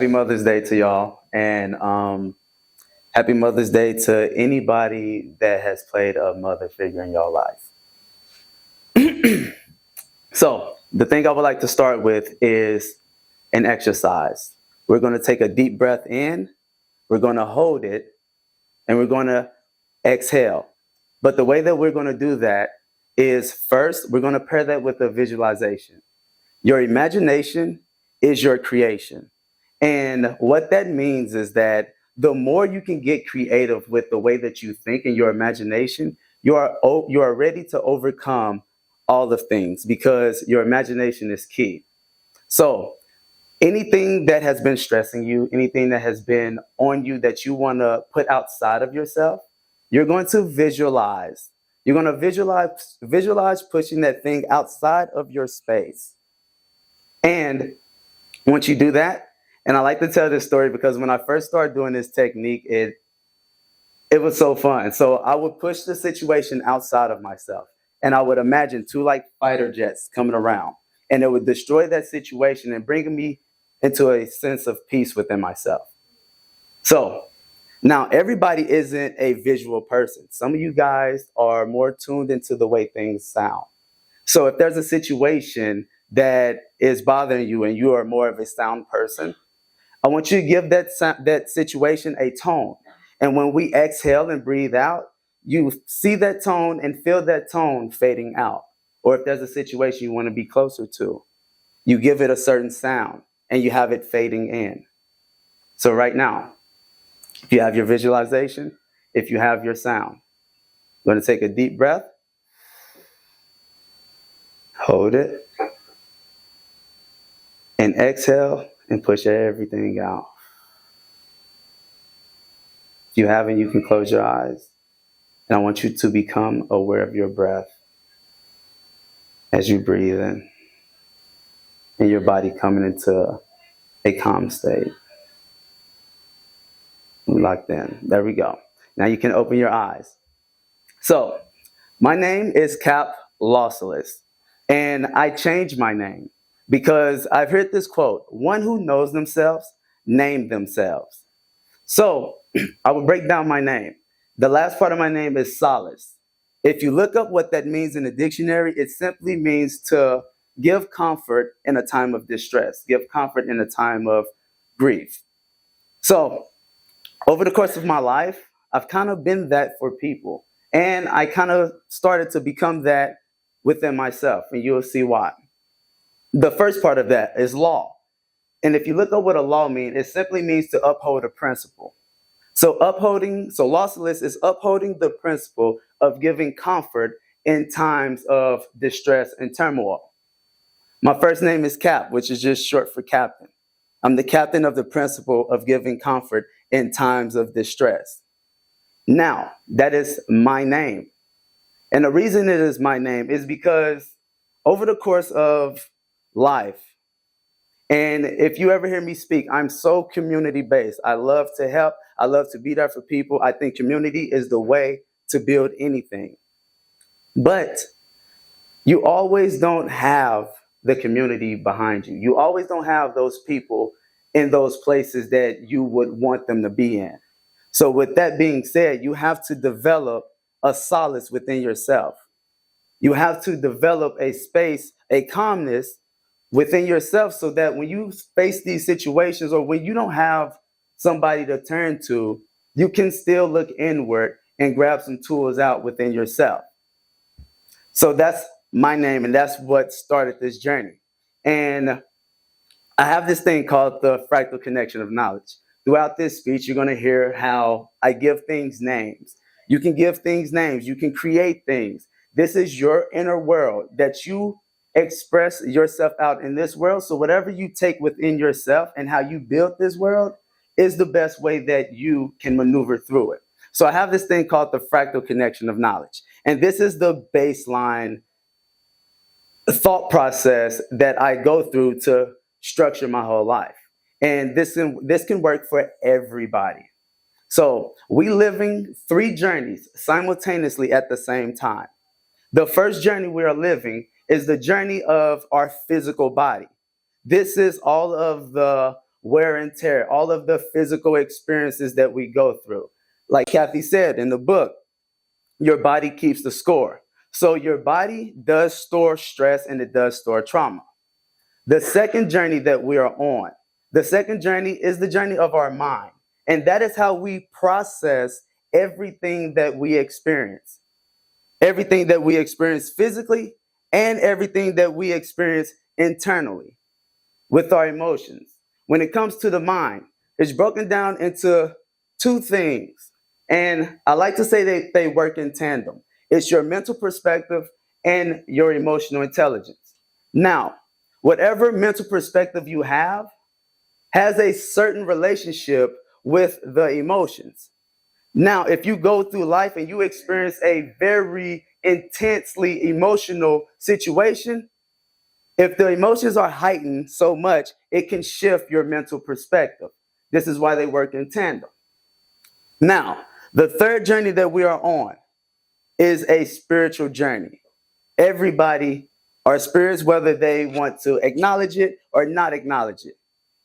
Happy Mother's Day to y'all, and happy Mother's Day to anybody that has played a mother figure in your life. So, the thing I would like to start with is an exercise. We're going to take a deep breath in, we're going to hold it, and we're going to exhale. But the way that we're going to do that is first, we're going to pair that with a visualization. Your imagination is your creation. And what that means is that the more you can get creative with the way that you think and your imagination, you are ready to overcome all of things because your imagination is key. So, anything that has been stressing you, anything that has been on you that you want to put outside of yourself, you're going to visualize. You're going to visualize pushing that thing outside of your space. And once you do that, and I like to tell this story because when I first started doing this technique, it was so fun. So I would push the situation outside of myself, and I would imagine two like fighter jets coming around, and it would destroy that situation and bring me into a sense of peace within myself. So now everybody isn't a visual person. Some of you guys are more tuned into the way things sound. So if there's a situation that is bothering you and you are more of a sound person, I want you to give that situation a tone. And when we exhale and breathe out, you see that tone and feel that tone fading out. Or if there's a situation you want to be closer to, you give it a certain sound and you have it fading in. So right now, if you have your visualization, if you have your sound, I'm going to take a deep breath, hold it, and exhale and push everything out. If you haven't, you can close your eyes. And I want you to become aware of your breath as you breathe in and your body coming into a calm state. Locked in. There we go. Now you can open your eyes. So, my name is Capt LawSolace, and I changed my name because I've heard this quote: one who knows themselves, name themselves. So, I will break down my name. The last part of my name is Solace. If you look up what that means in the dictionary, it simply means to give comfort in a time of distress, give comfort in a time of grief. So, over the course of my life, I've kind of been that for people. And I kind of started to become that within myself, and you'll see why. The first part of that is law. And if you look up what a law means, it simply means to uphold a principle. So LawSolace is upholding the principle of giving comfort in times of distress and turmoil. My first name is Cap, which is just short for captain. I'm the captain of the principle of giving comfort in times of distress. Now, that is my name. And the reason it is my name is because over the course of life, and if you ever hear me speak, I'm so community based. I love to help. I love to be there for people. I think community is the way to build anything. But you always don't have the community behind you. You always don't have those people in those places that you would want them to be in. So with that being said, you have to develop a solace within yourself. You have to develop a space, a calmness within yourself so that when you face these situations or when you don't have somebody to turn to, you can still look inward and grab some tools out within yourself. So that's my name, and that's what started this journey. And I have this thing called the fractal connection of knowledge. Throughout this speech, you're going to hear how I give things names. You can give things names. You can create things. This is your inner world that you express yourself out in this world. So whatever you take within yourself and how you build this world is the best way that you can maneuver through it. So I have this thing called the fractal connection of knowledge. And this is the baseline thought process that I go through to structure my whole life. And this can work for everybody. So we living three journeys simultaneously at the same time. The first journey we are living is the journey of our physical body. This is all of the wear and tear, all of the physical experiences that we go through. Like Kathy said in the book, your body keeps the score. So your body does store stress and it does store trauma. The second journey that we are on, the second journey is the journey of our mind. And that is how we process everything that we experience. Everything that we experience physically and everything that we experience internally with our emotions. When it comes to the mind, it's broken down into two things. And I like to say that they work in tandem. It's your mental perspective and your emotional intelligence. Now, whatever mental perspective you have has a certain relationship with the emotions. Now, if you go through life and you experience a very intensely emotional situation, if the emotions are heightened so much, it can shift your mental perspective. This is why they work in tandem. Now, the third journey that we are on is a spiritual journey. Everybody are spirits, whether they want to acknowledge it or not acknowledge it.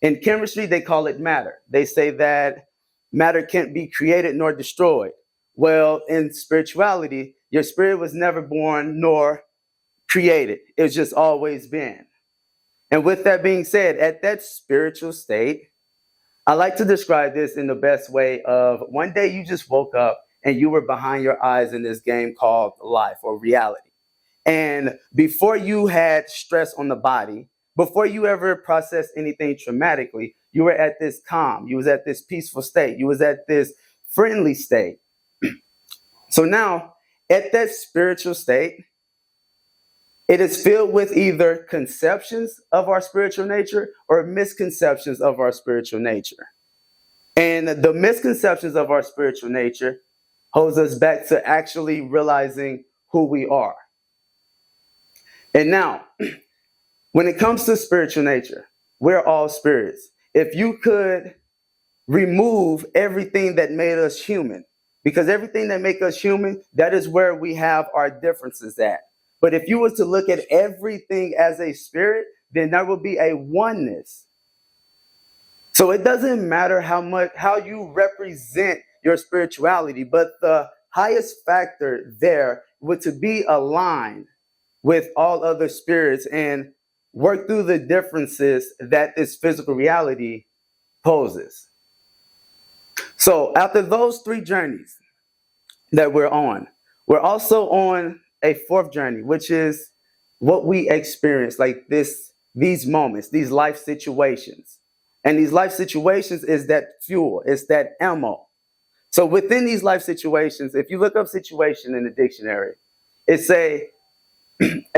In chemistry, they call it matter. They say that matter can't be created nor destroyed. Well, in spirituality, your spirit was never born nor created. It's just always been. And with that being said, at that spiritual state, I like to describe this in the best way of one day you just woke up and you were behind your eyes in this game called life or reality. And before you had stress on the body, before you ever processed anything traumatically, you were at this calm, you was at this peaceful state, you was at this friendly state. So now, at that spiritual state, it is filled with either conceptions of our spiritual nature or misconceptions of our spiritual nature. And the misconceptions of our spiritual nature holds us back to actually realizing who we are. And now, when it comes to spiritual nature, we're all spirits. If you could remove everything that made us human, because everything that makes us human, that is where we have our differences at. But if you were to look at everything as a spirit, then there will be a oneness. So it doesn't matter how you represent your spirituality, but the highest factor there would to be aligned with all other spirits and work through the differences that this physical reality poses. So after those three journeys that we're on, we're also on a fourth journey, which is what we experience, like these moments, these life situations. And these life situations is that fuel, it's that ammo. So within these life situations, if you look up situation in the dictionary, it's a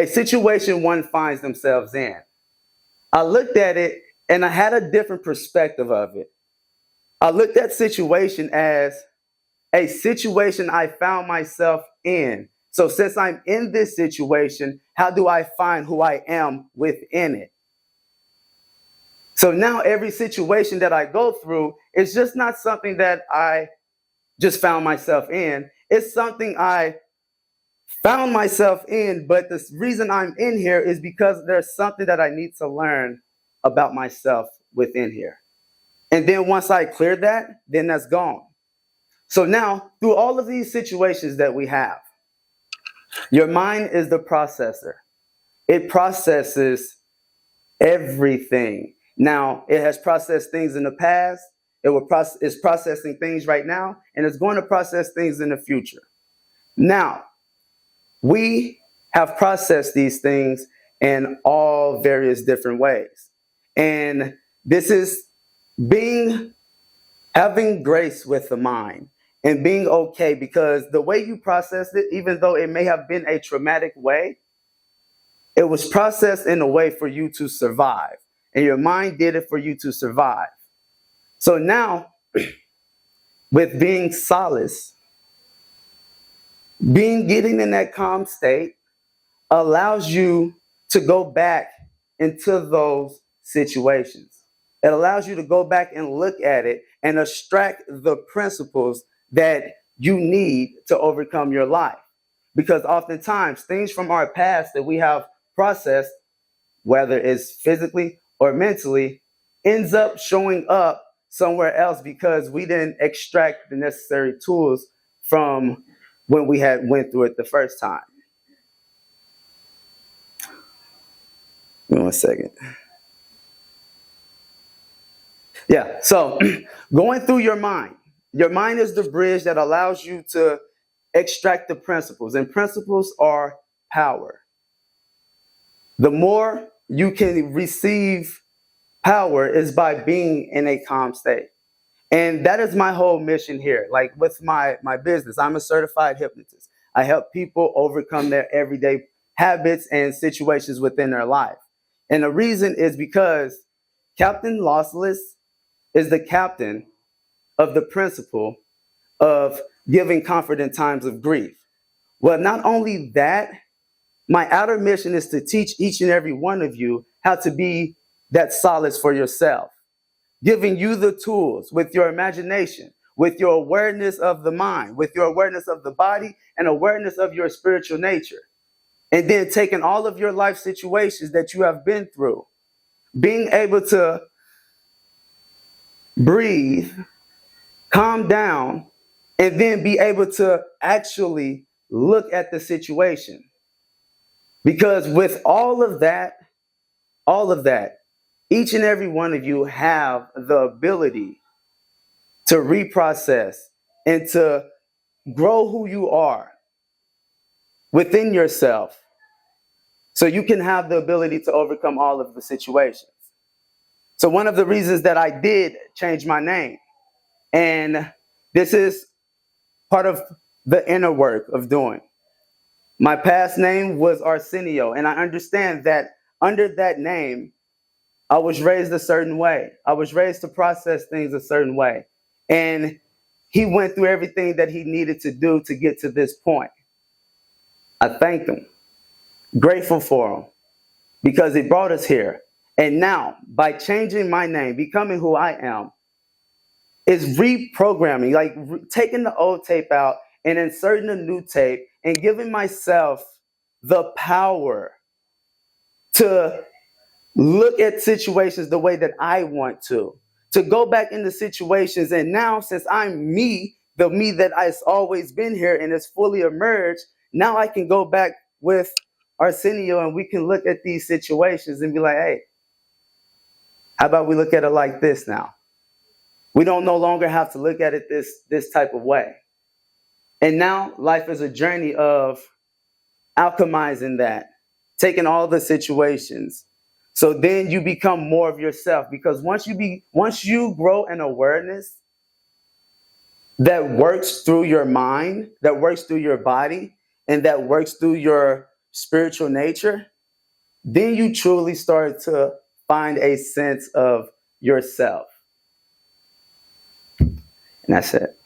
situation one finds themselves in. I looked at it and I had a different perspective of it. I looked at situation as a situation I found myself in. So since I'm in this situation, how do I find who I am within it? So now every situation that I go through is just not something that I just found myself in. It's something I found myself in, but the reason I'm in here is because there's something that I need to learn about myself within here. And then once I clear that, then that's gone. So now, through all of these situations that we have, your mind is the processor. It processes everything. Now, it has processed things in the past, it's processing things right now, and it's going to process things in the future. Now, we have processed these things in all various different ways. And this is having grace with the mind and being okay, because the way you processed it, even though it may have been a traumatic way, it was processed in a way for you to survive. And your mind did it for you to survive. So now, with being solace, getting in that calm state allows you to go back into those situations. It allows you to go back and look at it and extract the principles that you need to overcome your life. Because oftentimes, things from our past that we have processed, whether it's physically or mentally, ends up showing up somewhere else because we didn't extract the necessary tools from when we had went through it the first time. Give me 1 second. Yeah, so going through your mind is the bridge that allows you to extract the principles, and principles are power. The more you can receive power is by being in a calm state. And that is my whole mission here. Like with my business, I'm a certified hypnotist. I help people overcome their everyday habits and situations within their life. And the reason is because Capt LawSolace is the captain of the principle of giving comfort in times of grief. Well, not only that, my outer mission is to teach each and every one of you how to be that solace for yourself, giving you the tools with your imagination, with your awareness of the mind, with your awareness of the body, and awareness of your spiritual nature. And then taking all of your life situations that you have been through, being able to breathe, calm down, and then be able to actually look at the situation. Because with all of that, each and every one of you have the ability to reprocess and to grow who you are within yourself so you can have the ability to overcome all of the situations. So one of the reasons that I did change my name, and this is part of the inner work of doing. My past name was Arsenio, and I understand that under that name, I was raised a certain way. I was raised to process things a certain way. And he went through everything that he needed to do to get to this point. I thank him, grateful for him, because he brought us here. And now, by changing my name, becoming who I am, is reprogramming, like taking the old tape out and inserting a new tape and giving myself the power to look at situations the way that I want to go back into situations. And now, since I'm me, the me that I've always been here and is fully emerged, now I can go back with Arsenio and we can look at these situations and be like, hey, how about we look at it like this now? We don't no longer have to look at it this type of way. And now life is a journey of alchemizing that, taking all the situations. So then you become more of yourself, because once you grow an awareness that works through your mind, that works through your body, and that works through your spiritual nature, then you truly start to find a sense of yourself. And that's it.